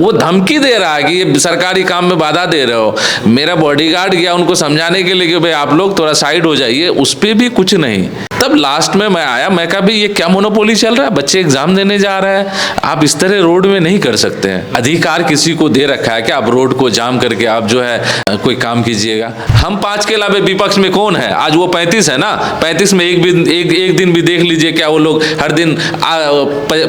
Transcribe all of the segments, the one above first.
वो धमकी दे रहा है कि ये सरकारी काम में बाधा दे रहे हो। मेरा बॉडीगार्ड गया उनको समझाने के लिए कि भाई आप लोग थोड़ा साइड हो जाइए, उस पे भी कुछ नहीं। तब लास्ट में मैं आया, मैं कहा भाई ये क्या मोनोपोली चल रहा है, बच्चे एग्जाम देने जा रहे हैं, आप इस तरह रोड में नहीं कर सकते हैं। अधिकार किसी को दे रखा है कि आप रोड को जाम करके आप जो है कोई काम कीजिएगा। हम 5 के अलावा विपक्ष में कौन है? आज वो 35 है ना, 35 में एक दिन भी देख लीजिए, क्या वो लोग हर दिन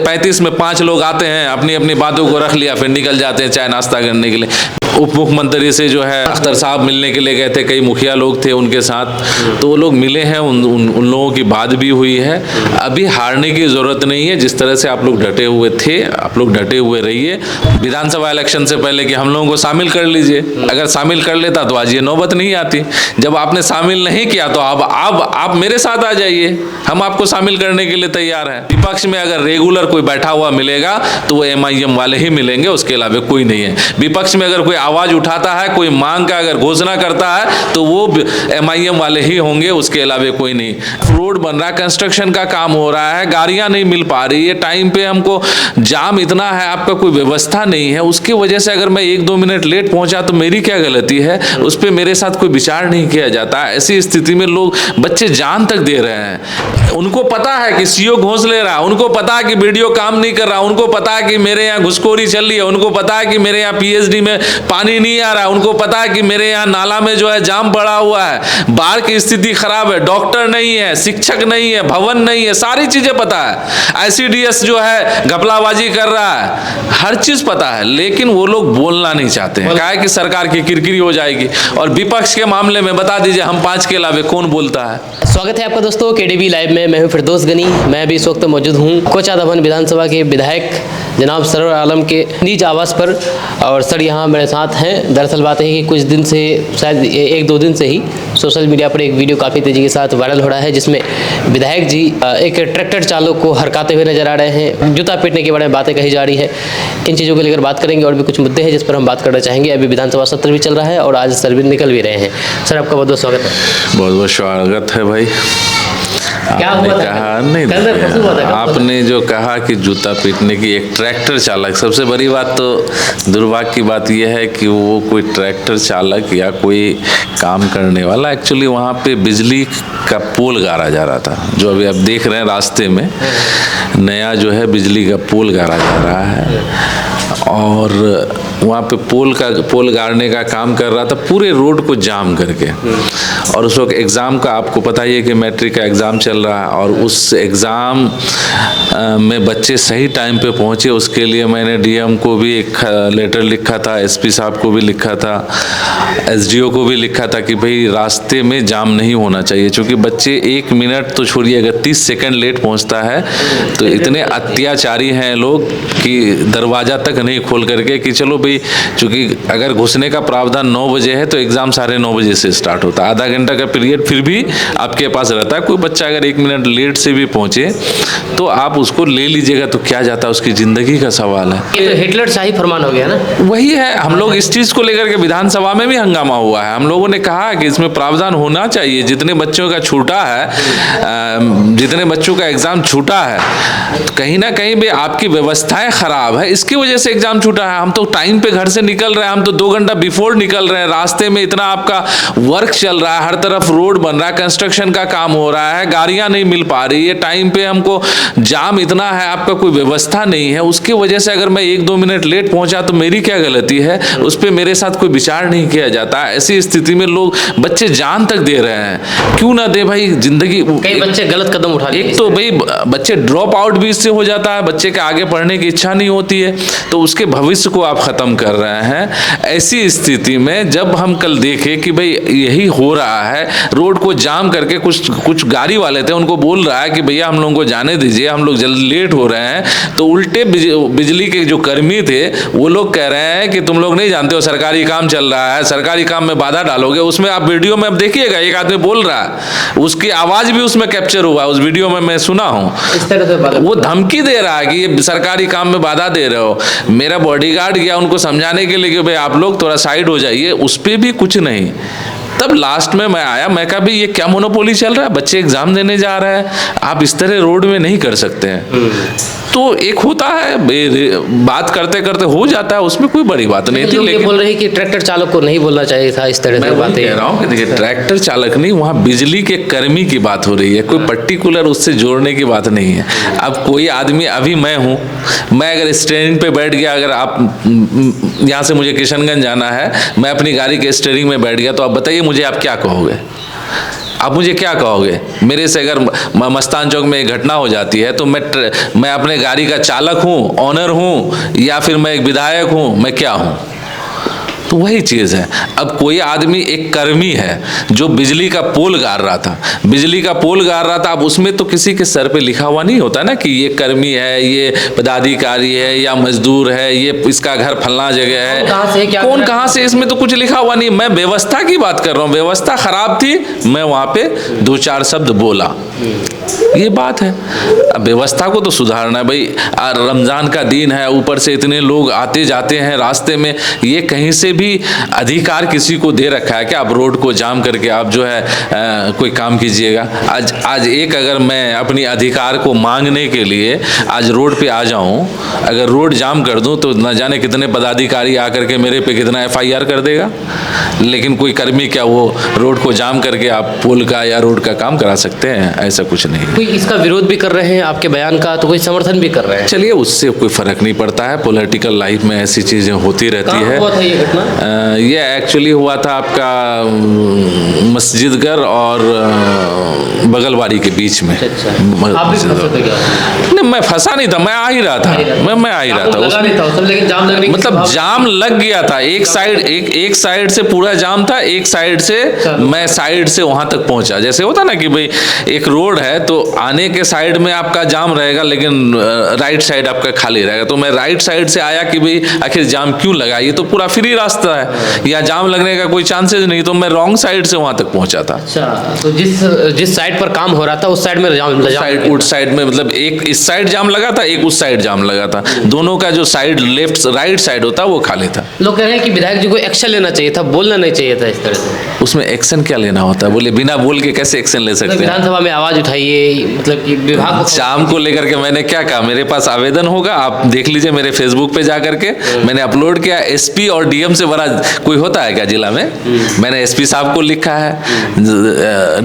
35 में 5 लोग आते हैं, अपनी अपनी बातों को रख लिया, फिर निकल जाते हैं चाय नाश्ता करने के लिए। उप मुख्यमंत्री से जो है अख्तर साहब मिलने के लिए गए थे, कई मुखिया लोग थे उनके साथ, तो वो लोग मिले हैं, उन लोगों की बात भी हुई है। अभी हारने की जरूरत नहीं है, जिस तरह से आप लोग डटे हुए थे, आप लोग डटे हुए रहिए। विधानसभा इलेक्शन से पहले कि हम लोगों को शामिल कर लीजिए, अगर शामिल कर लेता तो आज ये नौबत नहीं आती। जब आपने शामिल नहीं किया तो अब आप मेरे साथ आ जाइए, हम आपको शामिल करने के लिए तैयार हैं। विपक्ष में अगर रेगुलर कोई बैठा हुआ मिलेगा तो वो MIM वाले ही मिलेंगे, उसके अलावा कोई नहीं है। विपक्ष में अगर कोई आवाज उठाता है, कोई मांग का अगर घोषणा करता है तो वो MIM वाले ही होंगे, उसके अलावा कोई नहीं। रोड बन रहा है, कंस्ट्रक्शन का काम हो रहा है, गाड़ियां नहीं मिल पा रही है टाइम पे, हमको जाम इतना है, आपका कोई व्यवस्था नहीं है, उसकी वजह से अगर मैं 1-2 मिनट लेट पहुंचा तो मेरी क्या गलती है? उस पर मेरे साथ कोई विचार नहीं किया जाता। ऐसी स्थिति में लोग, बच्चे जान तक दे रहे हैं। उनको पता है कि CO घूस ले रहा है, उनको पता है कि वीडियो काम नहीं कर रहा, उनको पता है कि मेरे यहाँ घुसखोरी चल रही है, उनको पता है कि मेरे यहाँ PhD में पानी नहीं आ रहा है, उनको पता है कि मेरे यहाँ नाला में जो है जाम पड़ा हुआ है, बाढ़ की स्थिति खराब है, डॉक्टर नहीं है, शिक्षक नहीं है, भवन नहीं है, सारी चीजें पता है। ICDS जो है घपलाबाजी कर रहा है, हर चीज पता है, लेकिन वो लोग बोलना नहीं चाहते हैं, काहे कि सरकार की किरकिरी हो जाएगी। और विपक्ष के मामले में बता दीजिए, हम 5 के अलावा कौन बोलता है? स्वागत है आपका दोस्तों KDV लाइव में। मैं हूं फिरदौस गनी। मैं भी इस वक्त मौजूद हूं कोचादा भवन विधानसभा के विधायक जनाब सरवर आलम के निज आवास पर, और सर यहाँ मेरे साथ हैं। दरअसल बात है कि कुछ दिन से, शायद 1-2 दिन से ही सोशल मीडिया पर एक वीडियो काफ़ी तेज़ी के साथ वायरल हो रहा है, जिसमें विधायक जी एक ट्रैक्टर चालक को हरकाते हुए नजर आ रहे हैं, जूता पीटने के बारे में बातें कही जा रही है। इन चीज़ों को लेकर बात करेंगे, और भी कुछ मुद्दे हैं जिस पर हम बात करना चाहेंगे। अभी विधानसभा सत्र भी चल रहा है और आज सर भी निकल भी रहे हैं। सर आपका बहुत बहुत स्वागत है। बहुत बहुत स्वागत है भाई। क्या आपने हुआ कहा नहीं, आपने जो कहा कि जूता पीटने की, एक ट्रैक्टर चालक, सबसे बड़ी बात तो दुर्भाग्य की बात यह है कि वो कोई ट्रैक्टर चालक या कोई काम करने वाला, एक्चुअली वहाँ पे बिजली का पोल गाड़ा जा रहा था, जो अभी आप देख रहे हैं रास्ते में नया जो है बिजली का पोल गाड़ा जा रहा है, और वहाँ पे पोल गाड़ने का काम कर रहा था, पूरे रोड को जाम करके। और उस वक्त एग्ज़ाम का, आपको पता ही है कि मैट्रिक का एग्ज़ाम चल रहा है, और उस एग्ज़ाम में बच्चे सही टाइम पे पहुँचे, उसके लिए मैंने DM को भी एक लेटर लिखा था, SP साहब को भी लिखा था, SDO को भी लिखा था कि भाई रास्ते में जाम नहीं होना चाहिए, क्योंकि बच्चे 1 मिनट तो छोड़िए, अगर 30 सेकंड लेट पहुँचता है तो इतने अत्याचारी हैं लोग कि दरवाज़ा तक नहीं खोल करके, कि चलो भाई, चूँकि अगर घुसने का प्रावधान 9 बजे है तो एग्ज़ाम 9:30 बजे से स्टार्ट होता है, आधा घंटा का पीरियड फिर भी आपके पास रहता है। कोई बच्चा अगर 1 मिनट लेट से भी पहुँचे तो आप उसको ले लीजिएगा तो क्या जाता है, उसकी ज़िंदगी का सवाल है। ये तो हिटलर शाही फरमान हो गया ना। वही है, हम लोग इस चीज़ को लेकर के विधानसभा में भी हंगामा हुआ है। हम लोगों ने कहा कि इसमें प्रावधान होना चाहिए, जितने बच्चों का छूटा है, जितने बच्चों का एग्ज़ाम छूटा है, तो कहीं ना कहीं भी आपकी व्यवस्थाएं खराब है, इसकी वजह से एग्ज़ाम छूटा है। हम तो टाइम पे घर से निकल रहे हैं, हम तो 2 घंटा बिफोर निकल रहे हैं, रास्ते में इतना आपका वर्क चल रहा है, हर तरफ रोड बन रहा है, कंस्ट्रक्शन का काम हो रहा है, गाड़ियां नहीं मिल पा रही है टाइम पे, हमको जाम इतना है, आपका कोई व्यवस्था नहीं है, उसकी वजह से अगर मैं 1-2 मिनट लेट पहुंचा तो मेरी क्या गलती है? उस पर मेरे साथ कोई विचार नहीं किया जाता। ऐसी स्थिति में लोग, बच्चे जान तक दे रहे हैं, क्यों ना दे भाई? जिंदगी, कई बच्चे गलत कदम उठा, एक तो भाई बच्चे ड्रॉप आउट भी इससे हो जाता है, बच्चे के आगे पढ़ने की इच्छा नहीं होती है, तो उसके भविष्य को आप खत्म कर रहे हैं। ऐसी स्थिति में जब हम कल देखे कि भाई यही हो रहा है, रोड को जाम करके कुछ गाड़ी वाले थे, उनको बोल रहा है कि भैया हम लोगों को जाने दीजिए, हम लोग जल्दी लेट हो रहे हैं, तो उल्टे बिजली के जो कर्मी थे वो लोग कह रहे हैं कि तुम लोग नहीं जानते हो सरकारी काम चल रहा है, सरकारी काम में बाधा डालोगे। उसमें आप वीडियो में अब देखिएगा, एक आदमी बोल रहा है, उसकी आवाज भी उसमें कैप्चर हुआ, उस वीडियो में मैं सुना हूँ, वो धमकी दे रहा है कि ये सरकारी काम में बाधा दे रहे हो। मेरा बॉडीगार्ड गया उनको समझाने के लिए कि भाई आप लोग थोड़ा साइड हो जाइए, उस पर भी कुछ नहीं। तब लास्ट में मैं आया, मैं कहा भाई ये क्या मोनोपोली चल रहा है, बच्चे एग्जाम देने जा रहे हैं, आप इस तरह रोड में नहीं कर सकते हैं। तो एक होता है बात करते करते हो जाता है, उसमें कोई बड़ी बात नहीं थी। लोग ये लेकिन बोल रहे हैं कि ट्रैक्टर चालक को नहीं बोलना चाहिए था इस तरह मैं से वही बातें। कह रहा हूँ कि देखिए ट्रैक्टर चालक नहीं, वहाँ बिजली के कर्मी की बात हो रही है, कोई पर्टिकुलर उससे जोड़ने की बात नहीं है। अब कोई आदमी, अभी मैं हूँ, मैं अगर स्टीयरिंग पे बैठ गया, अगर आप यहाँ से मुझे किशनगंज जाना है, मैं अपनी गाड़ी के स्टीयरिंग में बैठ गया, तो आप बताइए मुझे आप क्या कहोगे? आप मुझे क्या कहोगे? मेरे से अगर मस्तान चौक में एक घटना हो जाती है तो मैं अपने गाड़ी का चालक हूँ, ऑनर हूँ, या फिर मैं एक विधायक हूँ, मैं क्या हूँ? तो वही चीज़ है। अब कोई आदमी एक कर्मी है जो बिजली का पोल गाड़ रहा था, बिजली का पोल गाड़ रहा था, अब उसमें तो किसी के सर पे लिखा हुआ नहीं होता ना कि ये कर्मी है, ये पदाधिकारी है, या मजदूर है, ये इसका घर फलना जगह है, कौन कहाँ से, इसमें तो कुछ लिखा हुआ नहीं। मैं व्यवस्था की बात कर रहा हूँ, व्यवस्था खराब थी, मैं वहाँ पे 2-4 शब्द बोला, ये बात है। अब व्यवस्था को तो सुधारना है भाई। रमजान का दिन है, ऊपर से इतने लोग आते जाते हैं रास्ते में, ये कहीं से भी अधिकार किसी को दे रखा है कि आप रोड को जाम करके आप जो है कोई काम कीजिएगा? आज एक अगर मैं अपनी अधिकार को मांगने के लिए आज रोड पे आ जाऊं, अगर रोड जाम कर दूं तो न जाने कितने पदाधिकारी आकर के मेरे पे कितना FIR कर देगा। लेकिन कोई कर्मी क्या वो रोड को जाम करके आप पुल का या रोड का काम करा सकते हैं? ऐसा कुछ नहीं। कोई इसका विरोध भी कर रहे हैं आपके बयान का, तो कोई समर्थन भी कर रहे हैं। चलिए, उससे कोई फर्क नहीं पड़ता है, पॉलिटिकल लाइफ में ऐसी चीजें होती रहती है। हुआ था ये घटना? ये एक्चुअली हुआ था आपका मस्जिदगर और बगलवाड़ी के बीच में। अच्छा, आप भी फंसे थे क्या? नहीं, मैं फंसा नहीं था, मैं आ ही रहा था, मैं आ ही रहा था। लगा नहीं था उसमें, लेकिन जाम लगने की मतलब जाम लग गया था, एक साइड से पूरा जाम था, एक साइड से मैं साइड से वहां तक पहुंचा। जैसे होता ना कि भाई एक रोड है तो आने के साइड में आपका जाम रहेगा, लेकिन राइट साइड आपका खाली रहेगा। तो मैं राइट साइड से आया कि भाई आखिर जाम क्यों लगा, ये तो पूरा फ्री रास्ता है, या जाम लगने का कोई चांसेस नहीं, तो मैं रॉन्ग साइड से वहां तक पहुंचा था। अच्छा, तो जिस साइड पर काम हो रहा था उस साइड में उस साइड में मतलब एक इस साइड जाम लगा था, एक उस साइड जाम लगा था, दोनों का जो साइड लेफ्ट राइट साइड होता वो खाली था। लोग कह रहे हैं कि विधायक जी को एक्शन लेना चाहिए था, बोलना नहीं चाहिए था इस तरह से। उसमें एक्शन क्या लेना होता है? बोले बिना बोल के कैसे एक्शन ले सकते हैं? विधानसभा में आवाज उठाइए, मतलब कि विभाग शाम को लेकर के मैंने क्या कहा, मेरे पास आवेदन होगा, आप देख लीजिए मेरे फेसबुक पे जा करके, मैंने अपलोड किया। SP और DM से बड़ा कोई होता है क्या जिला में? मैंने SP साहब को लिखा है,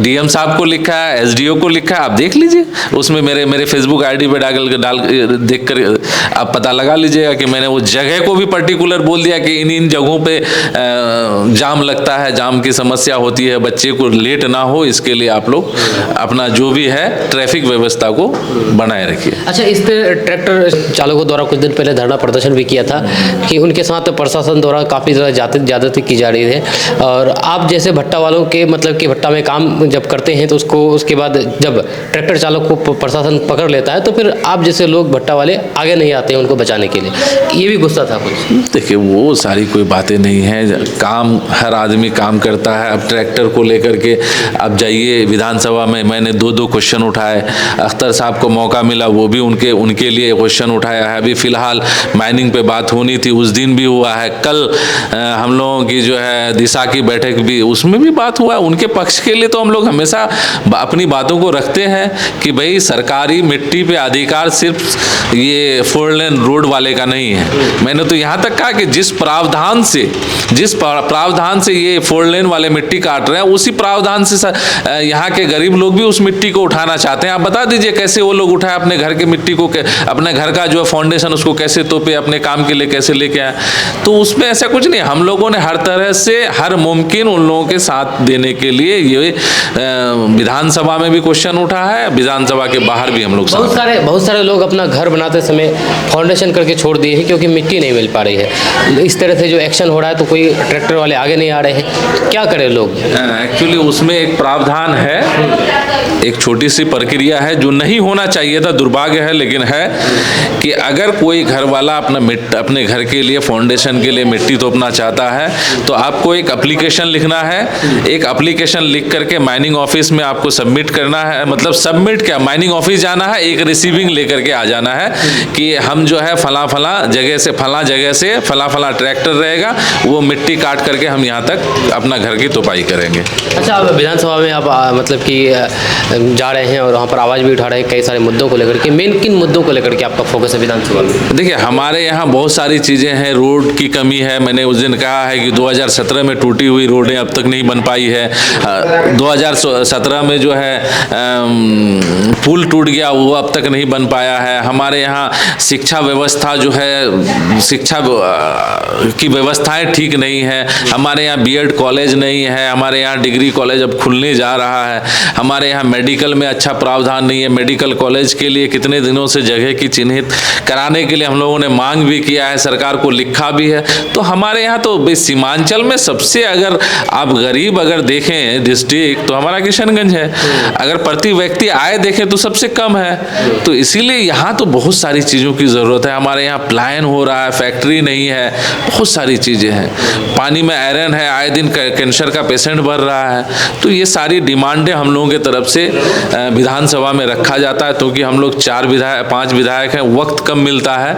DM साहब को लिखा है, SDO को लिखा है, आप देख लीजिए। उसमें मेरे फेसबुक ID पे डाल देख कर आप पता लगा लीजिएगा कि मैंने वो जगह को भी पर्टिकुलर बोल दिया कि इन जगहों पे जाम लगता है, जाम की समस्या होती है, बच्चे को लेट ना हो, इसके लिए आप लोग अपना जो भी है ट्रैफिक व्यवस्था को बनाए रखिए। अच्छा, इस पे ट्रैक्टर चालकों द्वारा कुछ दिन पहले धरना प्रदर्शन भी किया था कि उनके साथ प्रशासन द्वारा काफ़ी ज़्यादा ज्यादती की जा रही है, और आप जैसे भट्टा वालों के, मतलब कि भट्टा में काम जब करते हैं तो उसके बाद जब ट्रैक्टर चालक को प्रशासन पकड़ लेता है तो फिर आप जैसे लोग भट्टा वाले आगे नहीं आते हैं उनको बचाने के लिए, ये भी गुस्सा था कुछ? देखिए, वो सारी कोई बातें नहीं है, काम हर आदमी काम करता है। अब ट्रैक्टर को लेकर के अब जाइए विधानसभा में, मैंने 2 क्वेश्चन उठाए, अख्तर साहब को मौका मिला, वो भी उनके लिए क्वेश्चन उठाया है। अभी फिलहाल माइनिंग पे बात होनी थी, उस दिन भी हुआ है। कल हम लोगों की जो है दिशा की बैठक भी, उसमें भी बात हुआ है। उनके पक्ष के लिए तो हम लोग हमेशा अपनी बातों को रखते हैं कि भाई सरकारी मिट्टी पे अधिकार सिर्फ ये 4 लेन रोड वाले का नहीं है। मैंने तो यहाँ तक कहा कि जिस प्रावधान से ये 4 लेन वाले मिट्टी काट रहे हैं, उसी प्रावधान से यहाँ के गरीब लोग भी उस मिट्टी को उठाना चाहते हैं। आप बता दीजिए कैसे वो लोग उठाए अपने घर के मिट्टी को, अपने घर का जो फाउंडेशन उसको कैसे तोपे, अपने काम के लिए कैसे लेके आए। तो उसमें ऐसा कुछ नहीं, हम लोगों ने हर तरह से हर मुमकिन उन लोगों के साथ देने के लिए ये विधानसभा में भी क्वेश्चन उठा है, विधानसभा के बाहर भी हम लोग बहुत सारे लोग अपना घर बनाते समय फाउंडेशन करके छोड़ दिए हैं क्योंकि मिट्टी नहीं मिल पा रही है। इस तरह से जो एक्शन हो रहा है तो कोई ट्रैक्टर वाले आगे नहीं आ रहे हैं, क्या करें लोग? एक्चुअली उसमें एक प्रावधान है, एक छोटी सी प्रक्रिया है जो नहीं होना चाहिए था, दुर्भाग्य है लेकिन है, कि अगर कोई घर वाला अपने घर के लिए फाउंडेशन के लिए मिट्टी तो अपना चाहता है तो आपको एक एप्लीकेशन लिखना है। एक एप्लीकेशन लिख करके माइनिंग ऑफिस में आपको सबमिट करना है, मतलब सबमिट क्या, माइनिंग ऑफिस जाना है, एक रिसीविंग लेकर के आ जाना है कि हम जो है फला जगह से फला ट्रैक्टर रहेगा, वो मिट्टी काट करके हम यहाँ तक अपना घर की तुपाई करेंगे। अच्छा, अब विधानसभा में आप मतलब कि जा रहे हैं और वहाँ पर आवाज़ भी उठा रहे हैं कई सारे मुद्दों को लेकर के। मेन किन मुद्दों को लेकर के आपका फोकस है विधानसभा में? देखिए, हमारे यहाँ बहुत सारी चीज़ें हैं। रोड की कमी है, मैंने उस दिन कहा है कि 2017 में टूटी हुई रोडें अब तक नहीं बन पाई है। 2017 में जो है पुल टूट गया, वो अब तक नहीं बन पाया है। हमारे यहाँ शिक्षा व्यवस्था जो है, शिक्षा की व्यवस्थाएं ठीक नहीं है। हमारे यहाँ बीएड कॉलेज नहीं है, हमारे यहाँ डिग्री कॉलेज अब खुलने जा रहा है। हमारे यहाँ मेडिकल में अच्छा प्रावधान नहीं है। मेडिकल कॉलेज के लिए कितने दिनों से जगह की चिन्हित कराने के लिए हम लोगों ने मांग भी किया है, सरकार को लिखा भी है। तो हमारे यहाँ तो सीमांचल में सबसे, अगर आप गरीब अगर देखें डिस्ट्रिक्ट, तो हमारा किशनगंज है। अगर प्रति व्यक्ति आय देखें तो सबसे कम है। तो इसीलिए यहाँ तो बहुत सारी चीज़ों की ज़रूरत है। हमारे यहाँ पलायन हो रहा है, फैक्ट्री नहीं है, बहुत सारी चीज़ें हैं। पानी में आयरन है, आए दिन कैंसर का पेशेंट बढ़ रहा है। तो ये सारी डिमांडें हम लोगों की तरफ से विधानसभा में रखा जाता है, क्योंकि हम लोग 5 विधायक हैं, वक्त कम मिलता है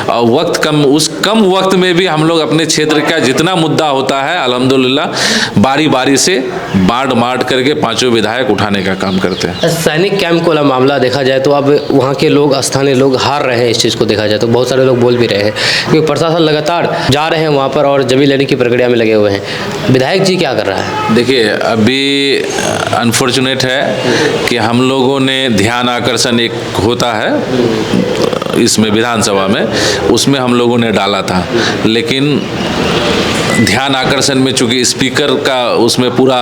और वक्त कम, उस कम वक्त में भी हम लोग अपने क्षेत्र का जितना मुद्दा होता है अल्हम्दुलिल्लाह बारी बारी से बांट करके 5 विधायक उठाने का काम करते हैं। सैनिक कैंप को मामला देखा जाए तो अब वहाँ के लोग, स्थानीय लोग हार रहे हैं। इस चीज़ को देखा जाए तो बहुत सारे लोग बोल भी रहे हैं क्योंकि प्रशासन लगातार जा रहे हैं वहाँ पर और जमीन लेने की प्रक्रिया में लगे हुए हैं। विधायक जी क्या कर रहा है? देखिए, अभी अनफॉर्चुनेट है कि हम लोगों ने ध्यान आकर्षण एक होता है इसमें विधानसभा में, उसमें हम लोगों ने डाला था, लेकिन ध्यान आकर्षण में चूंकि स्पीकर का उसमें पूरा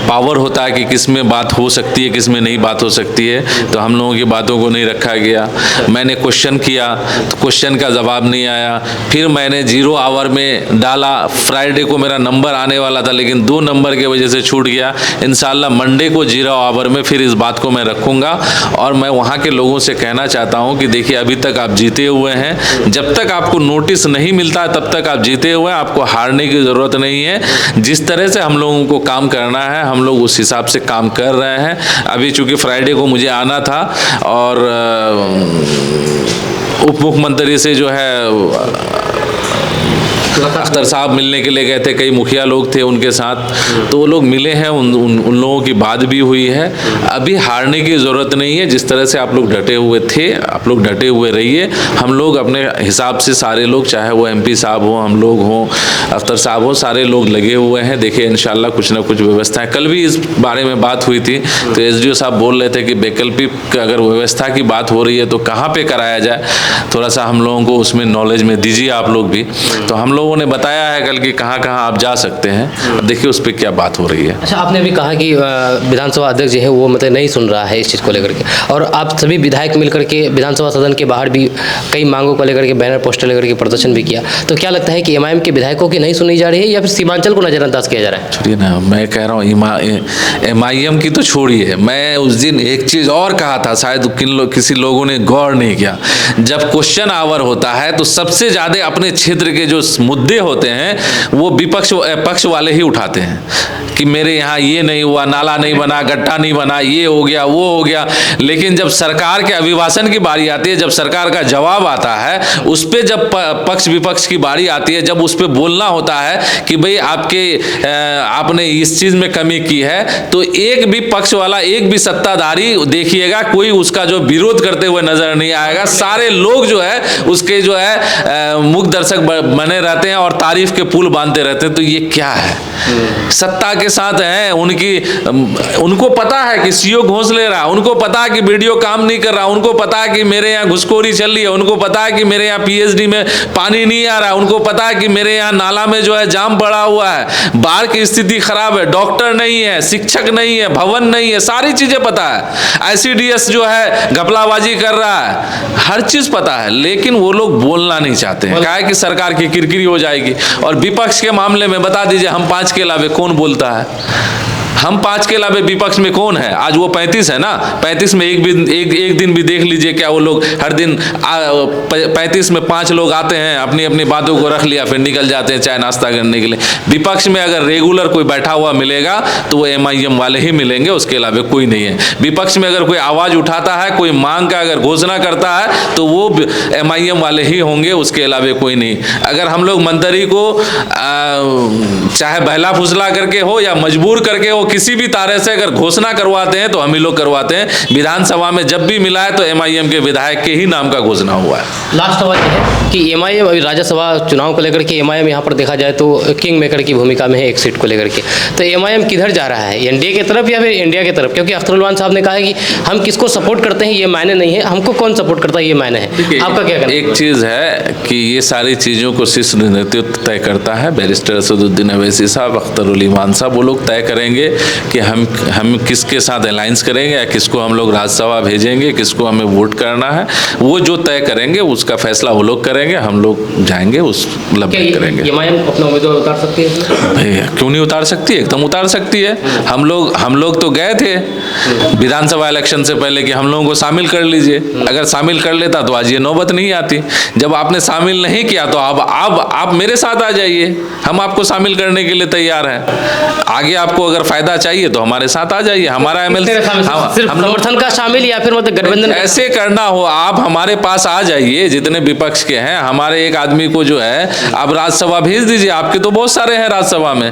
पावर होता है कि किस में बात हो सकती है, किस में नहीं बात हो सकती है, तो हम लोगों की बातों को नहीं रखा गया। मैंने क्वेश्चन किया तो क्वेश्चन का जवाब नहीं आया। फिर मैंने 0 आवर में डाला। फ्राइडे को मेरा नंबर आने वाला था, लेकिन 2 नंबर की वजह से छूट गया। इंशाल्लाह मंडे को 0 आवर में फिर इस बात को मैं रखूँगा। और मैं वहाँ के लोगों से कहना चाहता हूँ कि देखिए, अभी तक आप जीते हुए हैं, जब तक आपको नोटिस नहीं मिलता है तब तक आप जीते हुए हैं। आपको हारने की ज़रूरत नहीं है। जिस तरह से हम लोगों को काम करना है, हम लोग उस हिसाब से काम कर रहे हैं। अभी चूंकि फ्राइडे को मुझे आना था और उप मुख्यमंत्री से जो है अख्तर साहब मिलने के लिए गए थे, कई मुखिया लोग थे उनके साथ, तो वो लोग मिले हैं, उन लोगों की बात भी हुई है। अभी हारने की ज़रूरत नहीं है। जिस तरह से आप लोग डटे हुए थे, आप लोग डटे हुए रहिए। हम लोग अपने हिसाब से सारे लोग, चाहे वो MP साहब हो, हम लोग हों, अख्तर साहब हो, सारे लोग लगे हुए हैं। देखिए, इंशाल्लाह कुछ ना कुछ व्यवस्था है। कल भी इस बारे में बात हुई थी तो SDO साहब बोल रहे थे कि वैकल्पिक अगर व्यवस्था की बात हो रही है तो कहाँ पर कराया जाए, थोड़ा सा हम लोगों को उसमें नॉलेज में दीजिए आप लोग भी। तो हम लोगों ने बताया है कल कि कहाँ आप जा सकते हैं। देखिए उस पर क्या बात हो रही है। अच्छा, आपने अभी कहा कि विधानसभा अध्यक्ष जो है वो मतलब नहीं सुन रहा है इस चीज़ को लेकर के, और आप सभी विधायक मिलकर के विधानसभा सदन के बाहर भी कई मांगों को लेकर के बैनर पोस्टर लेकर के प्रदर्शन भी किया। तो क्या लगता है कि MIM के विधायकों की नहीं सुनी जा रही है या फिर सीमांचल को नज़रअंदाज किया जा रहा है? छोड़िए ना, मैं कह रहा हूँ MIM की तो छोड़िए। मैं उस दिन एक चीज़ और कहा था, शायद किसी लोगों ने गौर नहीं किया। जब क्वेश्चन आवर होता है तो सबसे ज़्यादा अपने क्षेत्र के जो मुद्दे होते हैं वो पक्ष वाले ही उठाते हैं कि मेरे यहाँ ये नहीं हुआ, नाला नहीं बना, गड्ढा नहीं बना, ये हो गया, वो हो गया। लेकिन जब सरकार के अभिभाषण की बारी आती है, जब सरकार का जवाब आता है, उस पर जब पक्ष विपक्ष की बारी आती है, जब उस पर बोलना होता है कि भाई आपने इस चीज़ में कमी की है, तो एक भी पक्ष वाला, एक भी सत्ताधारी देखिएगा कोई उसका जो विरोध करते हुए नजर नहीं आएगा। सारे लोग जो है उसके जो है मुख दर्शक बने रहते हैं और तारीफ के पुल बांधते रहते हैं। तो ये क्या है? सत्ता के साथ हैं, उनको पता है कि CEO घोंस ले रहा है, उनको पता है कि वीडियो काम नहीं कर रहा, उनको पता है कि मेरे यहाँ घुसखोरी चल रही है, उनको पता है कि मेरे यहाँ PhD में पानी नहीं आ रहा है, उनको पता है कि मेरे यहाँ नाला में जो है जाम पड़ा हुआ है, बाढ़ की स्थिति खराब है, डॉक्टर नहीं है, शिक्षक नहीं है, भवन नहीं है, सारी चीजें पता है। ICDS जो है घपलाबाजी कर रहा है, हर चीज पता है, लेकिन वो लोग बोलना नहीं चाहते हैं। क्या है कि सरकार की किरकिरी हो जाएगी। और विपक्ष के मामले में बता दीजिए, हम 5 के अलावे कौन बोलता है? हम 5 के अलावा विपक्ष में कौन है? आज वो 35 है ना, 35 में एक दिन भी देख लीजिए, क्या वो लोग हर दिन 35 में 5 लोग आते हैं, अपनी अपनी बातों को रख लिया, फिर निकल जाते हैं चाय नाश्ता करने के लिए। विपक्ष में अगर रेगुलर कोई बैठा हुआ मिलेगा तो वो MIM वाले ही मिलेंगे, उसके अलावा कोई नहीं है। विपक्ष में अगर कोई आवाज उठाता है, कोई मांग का अगर घोषणा करता है तो वो MIM वाले ही होंगे, उसके अलावा कोई नहीं। अगर हम लोग मंत्री को चाहे बहला फुसला करके हो या मजबूर करके हो, किसी भी तरह से अगर घोषणा करवाते हैं तो हम ही लोग करवाते हैं। विधानसभा में जब भी मिला है तो MIM के विधायक के ही नाम का घोषणा हुआ है। लास्ट सवाल ये है कि MIM अभी राज्यसभा चुनाव को लेकर के MIM यहाँ पर देखा जाए तो किंग मेकर की भूमिका में है एक सीट को लेकर के, तो MIM किधर जा रहा है, NDA की तरफ या फिर इंडिया की तरफ? क्योंकि अख्तर उलमान साहब ने कहा है कि हम किसको सपोर्ट करते हैं ये मायने नहीं है, हमको कौन सपोर्ट करता है ये मायने है। आपका क्या कहना है? एक चीज़ है कि ये सारी चीज़ों को शीर्ष नेतृत्व तय करता है, बैरिस्टर असदुद्दीन अवैसी साहब, अख्तर उलमान साहब, वो लोग तय करेंगे कि हम किसके साथ अलायंस करेंगे या किसको हम लोग राज्यसभा भेजेंगे, किसको हमें वोट करना है। वो जो तय करेंगे उसका फैसला वो लोग करेंगे, हम लोग जाएंगे उस लंबे करेंगे। MIM अपना उम्मीदवार उतार सकती है? भैया क्यों नहीं उतार सकती है, एकदम उतार सकती है। हम लोग तो गए थे विधानसभा इलेक्शन से पहले कि हम लोगों को शामिल कर लीजिए। अगर शामिल कर लेता तो आज ये नौबत नहीं आती। जब आपने शामिल नहीं किया तो अब आप मेरे साथ आ जाइए, हम आपको शामिल करने के लिए तैयार हैं। आगे आपको अगर फायदा चाहिए तो हमारे साथ आ जाइए। हमारा MLC समर्थन का शामिल या फिर मतलब गठबंधन ऐसे करना हो, आप हमारे पास आ जाइए, जितने विपक्ष के हैं, हमारे एक आदमी को जो है आप राज्यसभा भेज दीजिए। आपके तो बहुत सारे हैं राज्यसभा में।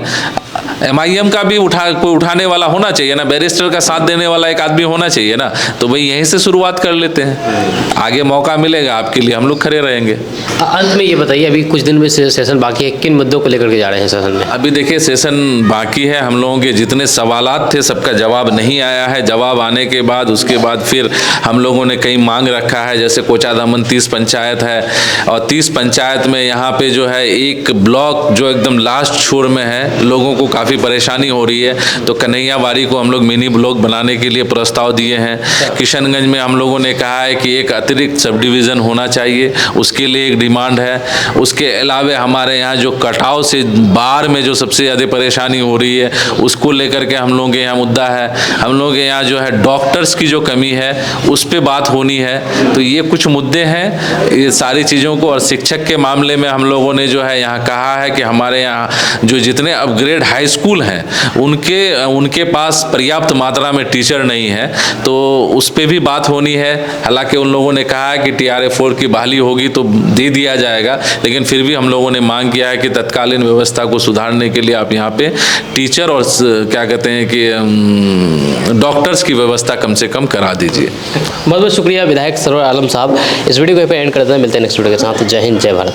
MIM का भी कोई उठाने वाला होना चाहिए ना, बैरिस्टर का साथ देने वाला एक आदमी होना चाहिए ना। तो भाई यहीं से शुरुआत कर लेते हैं, आगे मौका मिलेगा आपके लिए, हम लोग खड़े रहेंगे। अंत में ये बताइए, अभी कुछ दिन में सेशन बाकी है, किन मुद्दों को लेकर के जा रहे हैं सेशन में? अभी देखिए सेशन बाकी है, हम लोगों के जितने सवालात थे सबका जवाब नहीं आया है। जवाब आने के बाद उसके बाद फिर हम लोगों ने कई मांग रखा है, जैसे कोचाधामन 30 पंचायत है और 30 पंचायत में यहाँ पे जो है एक ब्लॉक जो एकदम लास्ट छोर में है, लोगों को काफ़ी परेशानी हो रही है। तो कन्हैयाबाड़ी को हम लोग मिनी ब्लॉक बनाने के लिए प्रस्ताव दिए हैं। किशनगंज में हम लोगों ने कहा है कि एक अतिरिक्त सब डिवीज़न होना चाहिए, उसके लिए एक डिमांड है। उसके अलावा हमारे यहाँ जो कटाव से बाढ़ में जो सबसे ज़्यादा परेशानी हो रही है उसको लेकर के हम लोगों के यहाँ मुद्दा है। हम लोग के यहाँ जो है डॉक्टर्स की जो कमी है उस पर बात होनी है। तो ये कुछ मुद्दे हैं, ये सारी चीज़ों को। और शिक्षक के मामले में हम लोगों ने जो है यहाँ कहा है कि हमारे यहाँ जो जितने अपग्रेड हाई स्कूल हैं उनके पास पर्याप्त मात्रा में टीचर नहीं है, तो उस पर भी बात होनी है। हालांकि उन लोगों ने कहा है कि TRA-4 की बहाली होगी तो दे दिया जाएगा, लेकिन फिर भी हम लोगों ने मांग किया है कि तत्कालीन व्यवस्था को सुधारने के लिए आप यहाँ पे टीचर और क्या कहते हैं कि डॉक्टर्स की व्यवस्था कम से कम करा दीजिए। बहुत बहुत शुक्रिया विधायक सरवर आलम साहब। इस वीडियो को यहाँ पे एंड करते हैं, मिलते हैं नेक्स्ट वीडियो के साथ। जय हिंद, जय भारत।